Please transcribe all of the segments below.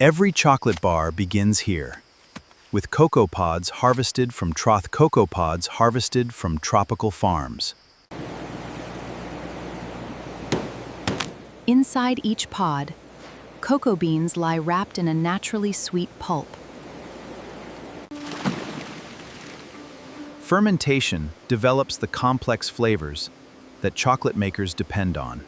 Every chocolate bar begins here, with cocoa pods harvested from tropical farms. Inside each pod, cocoa beans lie wrapped in a naturally sweet pulp. Fermentation develops the complex flavors that chocolate makers depend on.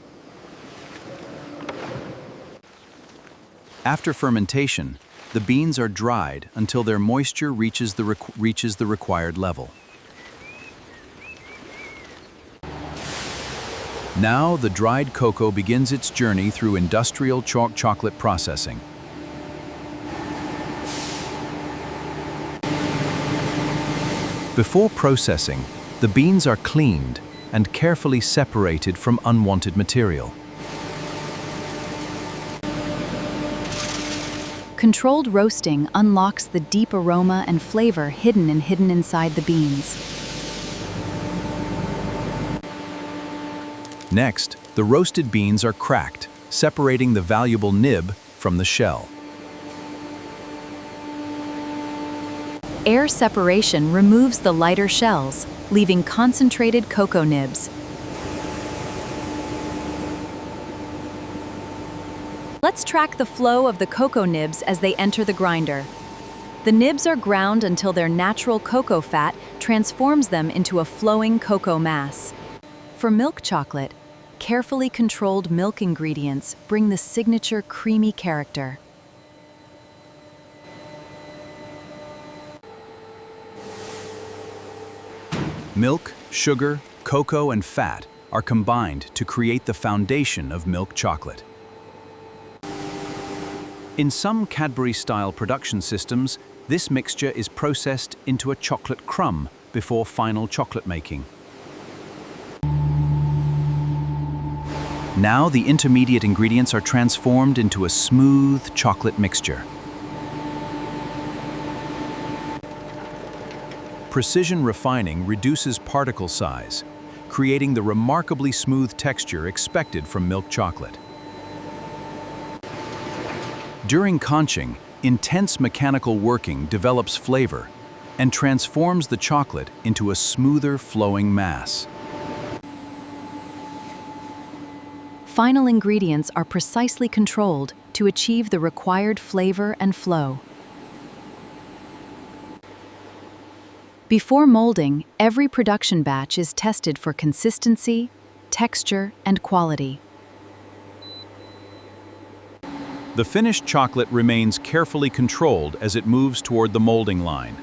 After fermentation, the beans are dried until their moisture reaches the required level. Now, the dried cocoa begins its journey through industrial chocolate processing. Before processing, the beans are cleaned and carefully separated from unwanted material. Controlled roasting unlocks the deep aroma and flavor hidden inside the beans. Next, the roasted beans are cracked, separating the valuable nib from the shell. Air separation removes the lighter shells, leaving concentrated cocoa nibs. Let's track the flow of the cocoa nibs as they enter the grinder. The nibs are ground until their natural cocoa fat transforms them into a flowing cocoa mass. For milk chocolate, carefully controlled milk ingredients bring the signature creamy character. Milk, sugar, cocoa, and fat are combined to create the foundation of milk chocolate. In some Cadbury-style production systems, this mixture is processed into a chocolate crumb before final chocolate making. Now the intermediate ingredients are transformed into a smooth chocolate mixture. Precision refining reduces particle size, creating the remarkably smooth texture expected from milk chocolate. During conching, intense mechanical working develops flavor and transforms the chocolate into a smoother flowing mass. Final ingredients are precisely controlled to achieve the required flavor and flow. Before molding, every production batch is tested for consistency, texture, and quality. The finished chocolate remains carefully controlled as it moves toward the molding line.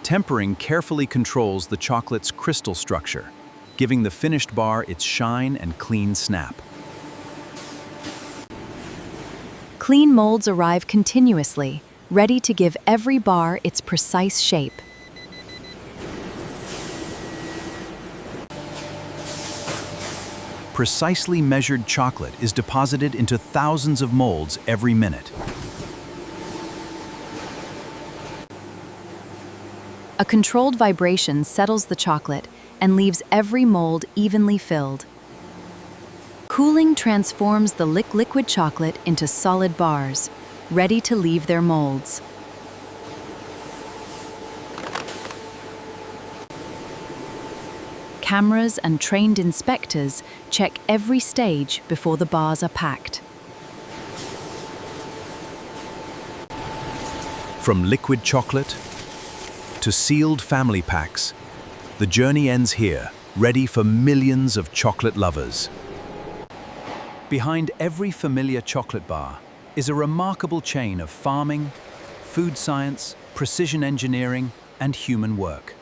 Tempering carefully controls the chocolate's crystal structure, giving the finished bar its shine and clean snap. Clean molds arrive continuously, ready to give every bar its precise shape. Precisely measured chocolate is deposited into thousands of molds every minute. A controlled vibration settles the chocolate and leaves every mold evenly filled. Cooling transforms the liquid chocolate into solid bars, ready to leave their molds. Cameras and trained inspectors check every stage before the bars are packed. From liquid chocolate to sealed family packs, the journey ends here, ready for millions of chocolate lovers. Behind every familiar chocolate bar is a remarkable chain of farming, food science, precision engineering, and human work.